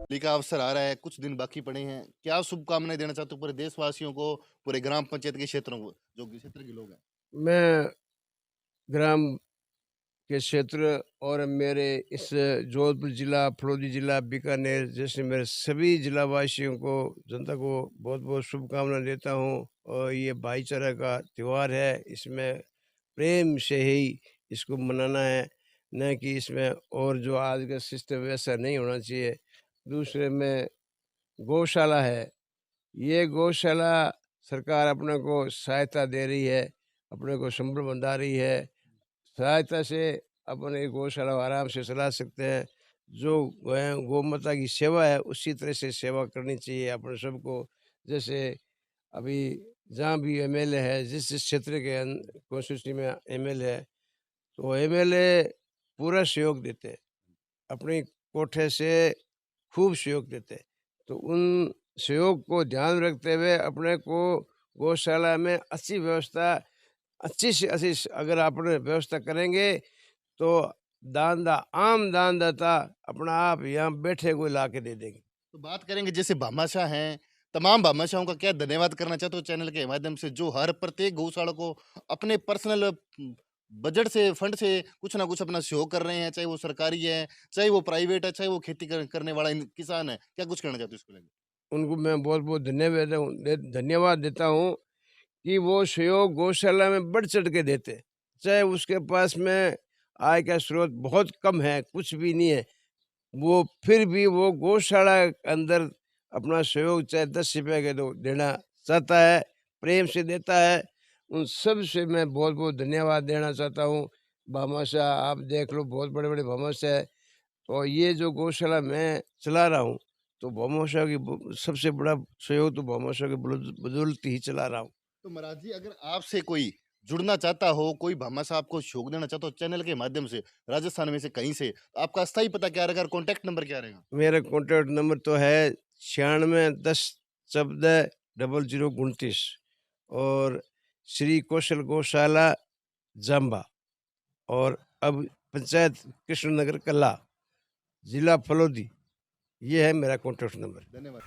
होली का अवसर आ रहा है, कुछ दिन बाकी पड़े हैं। क्या शुभकामनाएँ देना चाहते हो पूरे देशवासियों को, पूरे ग्राम पंचायत के क्षेत्रों को, जो कि क्षेत्र के लोग हैं? मैं ग्राम के क्षेत्र और मेरे इस जोधपुर ज़िला, फलौदी ज़िला, बीकानेर जैसे मेरे सभी ज़िलावासियों को, जनता को बहुत-बहुत शुभकामना देता हूँ। और ये भाईचारा का त्योहार है, इसमें प्रेम से ही इसको मनाना है, न कि इसमें और जो आज का सिस्टम वैसा नहीं होना चाहिए। दूसरे में गौशाला है, ये गौशाला सरकार अपने को सहायता दे रही है, अपने को संबल बंधा रही है। सहायता से अपन एक गौशाला आराम से चला सकते हैं। जो गौ माता की सेवा है उसी तरह से सेवा करनी चाहिए अपन सबको। जैसे अभी जहाँ भी एमएलए है, जिस जिस क्षेत्र के कॉन्स्टिट्यूंसी में एमएलए है, तो एमएलए पूरा सहयोग देते हैं, अपनी कोठे से खूब सहयोग देते हैं। तो उन सहयोग को ध्यान रखते हुए अपने को गौशाला में अच्छी व्यवस्था, अच्छी से अच्छी अगर आपने व्यवस्था करेंगे तो आम दानदाता अपना आप यहाँ बैठे कोई ला के दे देंगे। तो बात करेंगे जैसे भामाशाह हैं, तमाम भामाशाहों का क्या धन्यवाद करना चाहते हो चैनल के माध्यम से, जो हर प्रत्येक गौशाला को अपने पर्सनल बजट से, फंड से कुछ ना कुछ अपना सहयोग कर रहे हैं, चाहे वो सरकारी है, चाहे वो प्राइवेट है, चाहे वो खेती करने वाला किसान है। क्या कुछ कहना चाहते हो इसको लेके? उनको मैं बहुत-बहुत धन्यवाद देता हूँ कि वो सहयोग गौशाला में बढ़-चढ़ के देते। चाहे उसके पास में आय का स्रोत बहुत कम है, कुछ भी नहीं है, वो फिर भी वो गौशाला के अंदर अपना सहयोग चाहे 10 रुपए के तो देना चाहता है, प्रेम से देता है। उन सब से मैं बहुत-बहुत धन्यवाद देना चाहता हूँ। भामाशाह आप देख लो, बहुत बड़े-बड़े भामाशाह है। और ये जो गौशाला मैं चला रहा हूँ, तो भामाशाह की सबसे बड़ा सहयोग तो भामाशाह की बदौलत ही चला रहा हूँ। तो महाराज जी, अगर आपसे कोई जुड़ना चाहता हो, कोई भामाशाह आपको सहयोग देना चाहता हो चैनल के माध्यम से, राजस्थान में से कहीं से, तो आपका स्थायी पता क्या रहेगा और कॉन्टैक्ट नंबर क्या रहेगा? मेरा कॉन्टैक्ट नंबर तो है 9610140029 और श्री कौशल गौशाला जाम्बा, और अब पंचायत कृष्णनगर कला, जिला फलोदी। ये है मेरा कॉन्टैक्ट नंबर। धन्यवाद।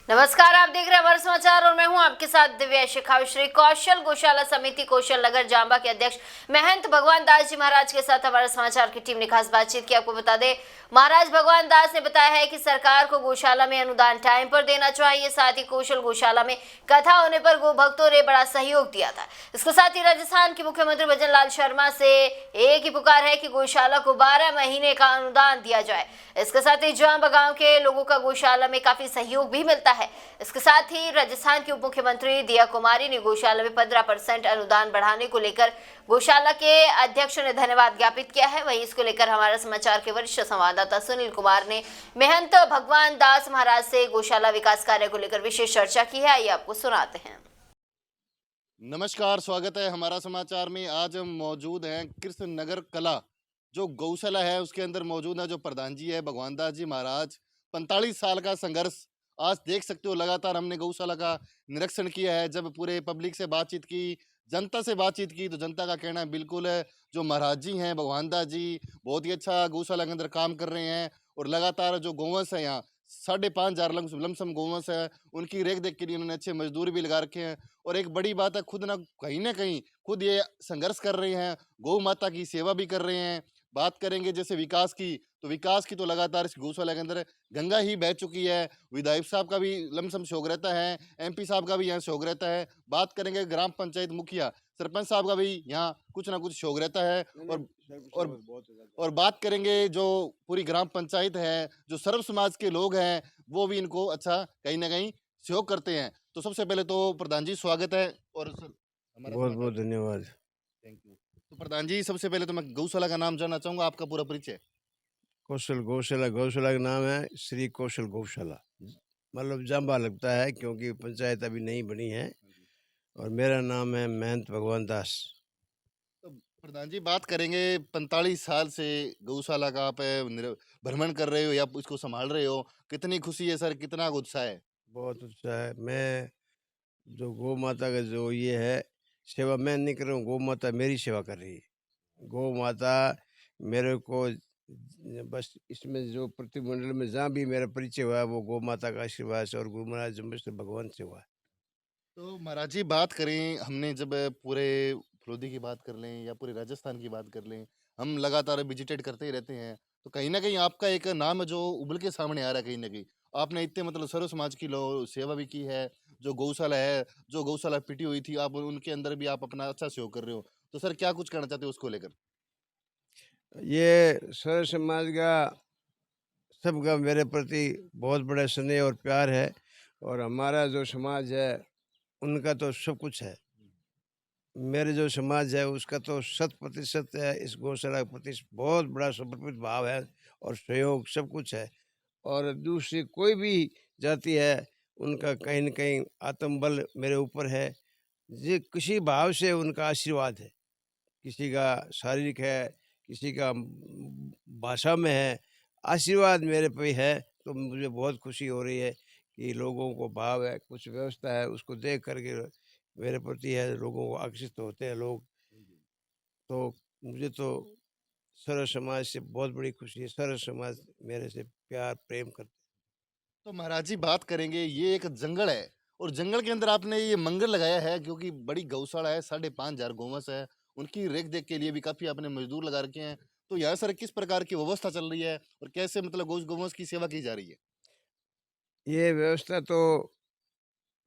नमस्कार, आप देख रहे हैं हमारे समाचार और मैं हूं आपके साथ दिव्या शेखावत। श्री कौशल गौशाला समिति कौशल नगर जांबा के अध्यक्ष महंत भगवान दास जी महाराज के साथ हमारे समाचार की टीम ने खास बातचीत की। आपको बता दें, महाराज भगवान दास ने बताया है कि सरकार को गौशाला में अनुदान टाइम पर देना चाहिए। साथ ही कौशल गौशाला में कथा होने पर गो भक्तों ने बड़ा सहयोग दिया था। इसके साथ ही राजस्थान के मुख्यमंत्री भजन लाल शर्मा से एक ही पुकार है कि गौशाला को 12 महीने का अनुदान दिया जाए। इसके साथ ही जांबा गांव के लोगों का गौशाला में काफी सहयोग भी मिलता है। इसके साथ ही राजस्थान की उप मुख्यमंत्री दिया कुमारी ने गौशाला में 15% अनुदान बढ़ाने को लेकर गौशाला के अध्यक्ष ने धन्यवाद ज्ञापित किया है। वहीं इसको लेकर हमारा समाचार के वरिष्ठ संवाददाता सुनील कुमार ने महंत भगवान दास महाराज से गौशाला विकास कार्य को लेकर विशेष चर्चा की है। आइए आपको सुनाते हैं। नमस्कार, स्वागत है हमारा समाचार में। आज हम मौजूद हैं कृष्ण नगर कला, जो गौशाला है उसके अंदर मौजूद है। जो प्रधान जी है भगवान दास जी महाराज, 45 साल का संघर्ष आज देख सकते हो। लगातार हमने गौशाला का निरीक्षण किया है। जब पूरे पब्लिक से बातचीत की, जनता से बातचीत की, तो जनता का कहना है बिल्कुल है, जो महाराज जी हैं भगवान दास जी बहुत ही अच्छा गौशाला के अंदर काम कर रहे हैं। और लगातार जो गौवंश है यहाँ 5,500 लमसम गौवंश है, उनकी रेख देख के लिए उन्होंने अच्छे मजदूर भी लगा रखे हैं। और एक बड़ी बात है, खुद ना कहीं खुद ये संघर्ष कर रहे हैं, गौ माता की सेवा भी कर रहे हैं। बात करेंगे जैसे विकास की, तो विकास की तो लगातार इस गौशाला के अंदर गंगा ही बह चुकी है। विधायक साहब का भी लमसम शौक रहता है, एमपी साहब का भी यहाँ शौक रहता है। बात करेंगे ग्राम पंचायत मुखिया, सरपंच साहब का भी यहाँ कुछ ना कुछ शौक रहता है। और और बात करेंगे जो पूरी ग्राम पंचायत है, जो सर्व समाज के लोग हैं, वो भी इनको अच्छा कहीं न कहीं सहयोग करते हैं। तो सबसे पहले तो प्रधान जी स्वागत है और सर हमारा बहुत समाचार बहुत धन्यवाद। Thank you. तो प्रधान जी सबसे पहले तो मैं गौशाला का नाम जानना चाहूँगा, आपका पूरा परिचय? कौशल गौशाला, गौशाला का नाम है श्री कौशल गौशाला। मतलब जाम्बा लगता है क्योंकि पंचायत अभी नहीं बनी है। और मेरा नाम है महंत भगवान दास। तो प्रधान जी बात करेंगे 45 साल से गौशाला का आप भ्रमण कर रहे हो या इसको संभाल रहे हो, कितनी खुशी है सर, कितना उत्साह है? बहुत अच्छा है। मैं जो गौ माता का जो ये है सेवा मैं नहीं कर रहा हूँ, गौ माता मेरी सेवा कर रही है। गौ माता मेरे को बस इसमें जो प्रतिमंडल में जहाँ भी मेरा परिचय हुआ है वो गौ माता का आशीर्वाद से और गुरु महाराज जम्बेश्वर भगवान से हुआ है। तो महाराज जी बात करें, हमने जब पूरे फलोदी की बात कर लें या पूरे राजस्थान की बात कर लें, हम लगातार विजिटेड करते ही रहते हैं, तो कहीं न कहीं आपका एक नाम है जो उभल के सामने आ रहा है कहीं न कहीं। आपने इतने मतलब सर्व समाज की लो सेवा भी की है, जो गौशाला है, जो गौशाला पिटी हुई थी, आप उनके अंदर भी आप अपना अच्छा सहयोग कर रहे हो। तो सर क्या कुछ कहना चाहते हो उसको लेकर? ये सर्व समाज का सबका मेरे प्रति बहुत बड़ा स्नेह और प्यार है। और हमारा जो समाज है उनका तो सब कुछ है। मेरे जो समाज है उसका तो 100% है इस गौशाला के प्रति बहुत बड़ा समर्पित भाव है और सहयोग सब कुछ है। और दूसरी कोई भी जाति है उनका कहीं न कहीं आत्मबल मेरे ऊपर है। ये किसी भाव से उनका आशीर्वाद है। किसी का शारीरिक है, किसी का भाषा में है। आशीर्वाद मेरे पे है तो मुझे बहुत खुशी हो रही है कि लोगों को भाव है, कुछ व्यवस्था है उसको देख कर के मेरे प्रति है, लोगों को आकर्षित होते हैं लोग। तो मुझे तो सर्व समाज से बहुत बड़ी खुशी है। सर्व समाज मेरे से प्यार, प्रेम करते तो महाराज जी बात करेंगे, ये एक जंगल है और जंगल के अंदर आपने ये मंदिर लगाया है क्योंकि बड़ी गौशाला है, 5,500 गौवंश है, उनकी रेख देख के लिए भी काफी आपने मजदूर लगा रखे हैं। तो यहाँ सर किस प्रकार की व्यवस्था चल रही है और कैसे मतलब गौवंश की सेवा की जा रही है? हैं। ये व्यवस्था तो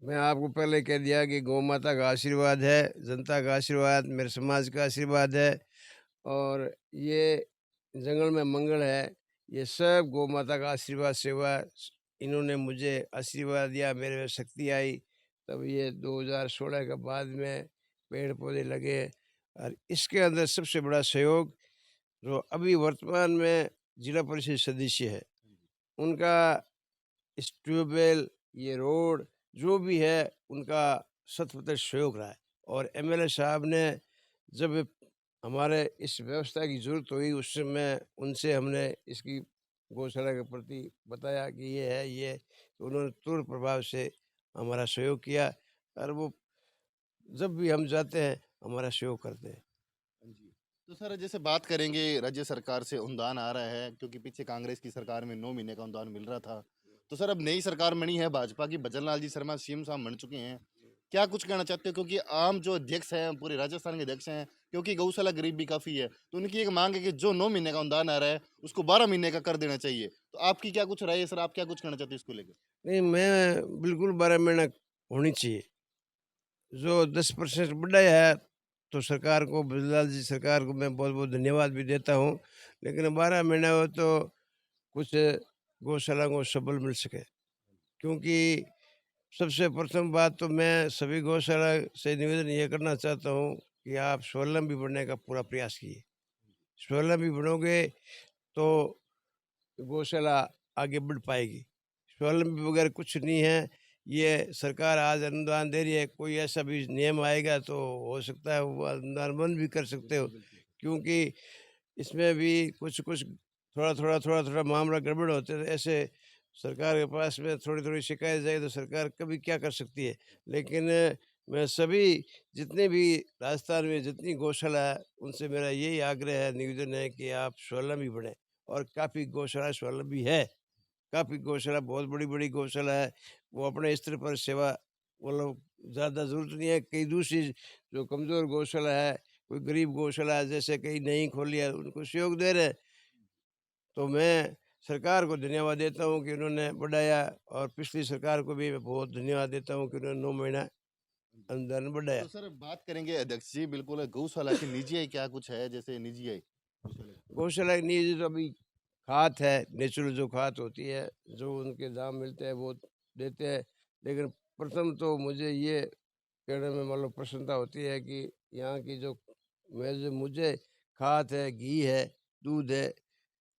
मैं आपको पहले कह दिया कि गौ माता का आशीर्वाद है, जनता का आशीर्वाद, मेरे समाज का आशीर्वाद है। और ये जंगल में मंगल है, ये सब गौ माता का आशीर्वाद से हुआ। इन्होंने मुझे आशीर्वाद दिया, मेरे में शक्ति आई, तब ये 2016 के बाद में पेड़ पौधे लगे। और इसके अंदर सबसे बड़ा सहयोग जो अभी वर्तमान में जिला परिषद सदस्य है, उनका इस ट्यूबवेल, ये रोड जो भी है उनका 100% सहयोग रहा है। और एमएलए साहब ने जब हमारे इस व्यवस्था की ज़रूरत हुई उस समय उनसे हमने इसकी गौशाला के प्रति बताया कि ये है ये है, तो उन्होंने तुरंत प्रभाव से हमारा सहयोग किया। और वो जब भी हम जाते हैं हमारा सहयोग करते हैं। हाँ जी। तो सर जैसे बात करेंगे, राज्य सरकार से अनुदान आ रहा है क्योंकि पीछे कांग्रेस की सरकार में 9 महीने का अनुदान मिल रहा था। तो सर अब नई सरकार बनी है भाजपा की, भजन लाल जी शर्मा सीएम साहब बन चुके हैं। क्या कुछ कहना चाहते हो? क्योंकि आम जो अध्यक्ष हैं, पूरे राजस्थान के अध्यक्ष हैं, क्योंकि गौशाला गरीब भी काफ़ी है, तो उनकी एक मांग है कि जो 9 महीने का अनुदान आ रहा है, उसको 12 महीने का कर देना चाहिए। तो आपकी क्या कुछ राय है सर? आप क्या कुछ कहना चाहते हो इसको लेकर? नहीं, मैं बिल्कुल 12 महीना होनी चाहिए। जो 10% बढ़ाया है तो सरकार को, बिरला जी सरकार को मैं बहुत-बहुत धन्यवाद भी देता हूँ। लेकिन 12 महीना हो तो कुछ गौशाला को सबल मिल सके। क्योंकि सबसे प्रथम बात तो मैं सभी गौशाला से निवेदन ये करना चाहता हूँ कि आप स्वावलंबी बनने का पूरा प्रयास कीजिए। स्वावलंबी बनोगे तो गौशाला आगे बढ़ पाएगी। स्वावलंबी वगैरह कुछ नहीं है। ये सरकार आज अनुदान दे रही है, कोई ऐसा भी नियम आएगा तो हो सकता है वो अनुदान बंद भी कर सकते हो। क्योंकि इसमें भी कुछ-कुछ थोड़ा-थोड़ा मामला गड़बड़ होते हैं। तो ऐसे सरकार के पास में थोड़ी-थोड़ी शिकायत जाए तो सरकार कभी क्या कर सकती है। लेकिन मैं सभी जितने भी राजस्थान में जितनी गौशाला है उनसे मेरा यही आग्रह है, निवेदन है कि आप स्वावलंबी बनें। और काफ़ी गौशाला स्वावलंबी है। काफ़ी गौशाला बहुत बड़ी-बड़ी गौशाला है, वो अपने स्तर पर सेवा मतलब ज़्यादा ज़रूरत नहीं है। कई दूसरी जो कमज़ोर गौशाला है, कोई गरीब गौशाला जैसे कहीं नहीं खोली है उनको सहयोग दे रहे हैं। तो मैं सरकार को धन्यवाद देता हूँ कि उन्होंने बढ़ाया, और पिछली सरकार को भी मैं बहुत धन्यवाद देता हूँ कि उन्होंने 9 महीना अनुदान बढ़ाया। तो सर बात करेंगे अध्यक्ष जी, बिल्कुल गौशाला की निजी है क्या कुछ है, जैसे निजी है गौशाला की? गौशाला की नींव तो अभी खाद है, नेचुरल जो खाद होती है, जो उनके दाम मिलते हैं वो देते हैं। लेकिन प्रथम तो मुझे ये कहने में मतलब प्रसन्नता होती है कि यहाँ की जो मुझे खाद है, घी है, दूध है,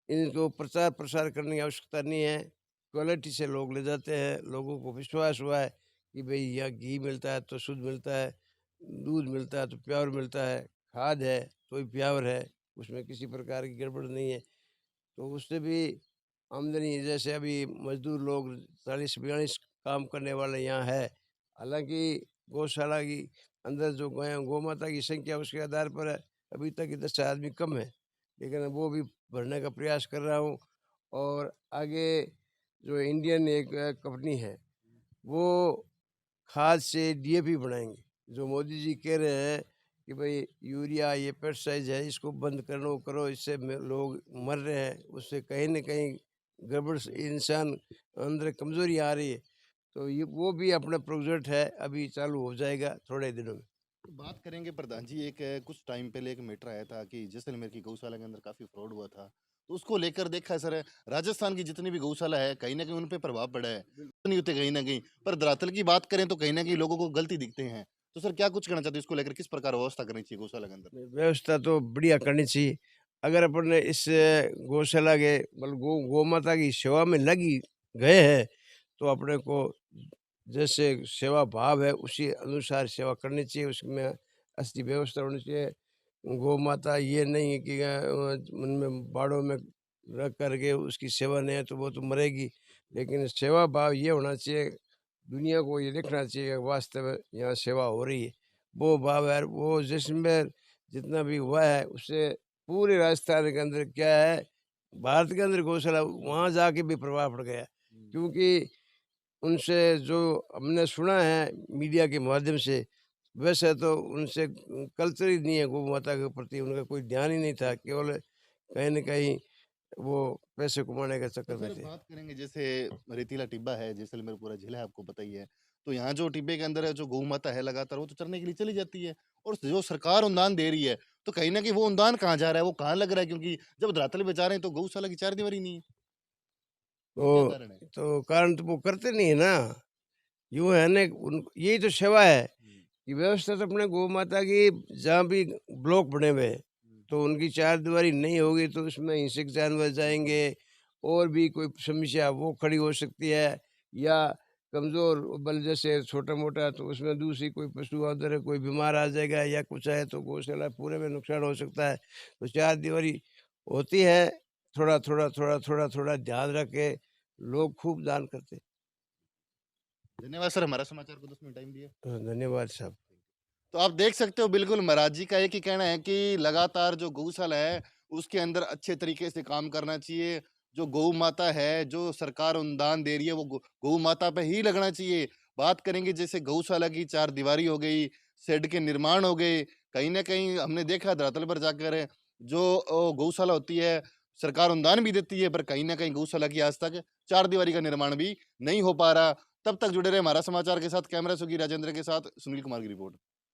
इनको प्रचार प्रसार करने की आवश्यकता नहीं है। क्वालिटी से लोग ले जाते हैं, लोगों को विश्वास हुआ है कि भाई यहाँ घी मिलता है तो शुद्ध मिलता है, दूध मिलता है तो प्योर मिलता है, खाद है तो भी प्योर है, उसमें किसी प्रकार की गड़बड़ नहीं है। तो उससे भी आमदनी, जैसे अभी मजदूर लोग 40-42 काम करने वाले यहाँ है। हालांकि गौशाला की अंदर जो गौ माता की संख्या उसके आधार पर है, अभी तक 10 आदमी कम है, लेकिन वो भी भरने का प्रयास कर रहा हूँ। और आगे जो इंडियन एक कंपनी है, वो खाद से डीएपी बनाएंगे। जो मोदी जी कह रहे हैं कि भाई यूरिया ये पेस्टिसाइड है इसको बंद करो, इससे लोग मर रहे हैं, उससे कहीं न कहीं गड़बड़ से इंसान अंदर कमज़ोरी आ रही है। तो ये वो भी अपना प्रोजेक्ट है, अभी चालू हो जाएगा थोड़े दिनों में। तो बात करेंगे प्रधान जी, एक कुछ टाइम पहले एक मैटर आया था कि जैसलमेर की गौशाला के अंदर काफी फ्रॉड हुआ था, तो उसको लेकर देखा है सर, राजस्थान की जितनी भी गौशाला है कहीं ना कहीं उन पे प्रभाव पड़ा है, नहीं होते कहीं ना कहीं, पर धरातल की बात करें तो कहीं ना कहीं लोगों को गलती दिखते हैं। तो सर क्या कुछ कहना चाहते हैं इसको लेकर, किस प्रकार व्यवस्था करनी चाहिए गौशाला के अंदर? व्यवस्था तो बढ़िया करनी चाहिए। अगर अपन ने इस गौशाला के मतलब गौ माता की सेवा में लगी गए हैं, तो अपने को जैसे सेवा भाव है उसी अनुसार सेवा करनी चाहिए, उसमें असली व्यवस्था होनी चाहिए। गौ माता ये नहीं है कि उनमें बाड़ों में रख करके उसकी सेवा नहीं है तो वो तो मरेगी, लेकिन सेवा भाव ये होना चाहिए, दुनिया को ये देखना चाहिए कि वास्तव में यहाँ सेवा हो रही है। वो भाव है, वो जिसमें जितना भी हुआ है उससे पूरे राजस्थान के अंदर क्या है, भारत के अंदर गौशाला वहाँ जाके भी प्रभाव पड़ गया। क्योंकि उनसे जो हमने सुना है मीडिया के माध्यम से, वैसे तो उनसे कल्चर ही नहीं है, गौ माता के प्रति उनका कोई ध्यान ही नहीं था, केवल कहीं न कहीं वो पैसे कमाने के तो चक्कर में सर थे। बात करेंगे जैसे रेतीला टिब्बा है, जैसलमेर पूरा जिला है, आपको पता ही है, तो यहाँ जो टिब्बे के अंदर है जो गौ माता है लगातार वो तो चरने के लिए चली जाती है, और जो सरकार अनुदान दे रही है, तो कहीं ना कहीं वो अनुदान कहाँ जा रहा है, वो कहाँ लग रहा है, क्योंकि जब धरातल पे जा रहे हैं तो गौशाला की चार दीवारी नहीं है, ये क्या कारण है? तो कारण तो वो करते नहीं है ना। यूँ है ना, उन यही तो सेवा है हम्म, कि व्यवस्था तो अपने गौ माता की जहाँ भी ब्लॉक बने हुए हैं, हम्म, तो उनकी चारदीवारी नहीं होगी तो उसमें हिंसक जानवर जाएँगे, और भी कोई समस्या वो खड़ी हो सकती है, या कमज़ोर बल जैसे छोटा-मोटा, तो उसमें दूसरी कोई पशु अगर कोई बीमार आ जाएगा या कुछ है तो गौशाला पूरे में नुकसान हो सकता है। तो चारदीवारी होती है, थोड़ा-थोड़ा, थोड़ा-थोड़ा, थोड़ा ध्यान रख के लोग खूब दान करते हैं। धन्यवाद सर, हमारा समाचार को 10 मिनट टाइम दिया। धन्यवाद साहब। तो आप देख सकते हो, बिल्कुल महाराज जी का एक ही कहना है कि लगातार जो गौशाला है उसके अंदर अच्छे तरीके से काम करना चाहिए। जो गौ माता है, जो सरकार अनुदान दे रही है, वो गौ माता पे ही लगना चाहिए। बात करेंगे जैसे गौशाला की चार दीवारी हो गई, शेड के निर्माण हो गए, कहीं ना कहीं हमने देखा धरातल पर जाकर जो गौशाला होती है, सरकार अनुदान भी देती है, पर कहीं ना कहीं गौशाला की आज तक चार दीवारी का निर्माण भी नहीं हो पा रहा। तब तक जुड़े रहे हमारा समाचार के साथ। कैमरा सुखी राजेंद्र के साथ सुनील कुमार की रिपोर्ट।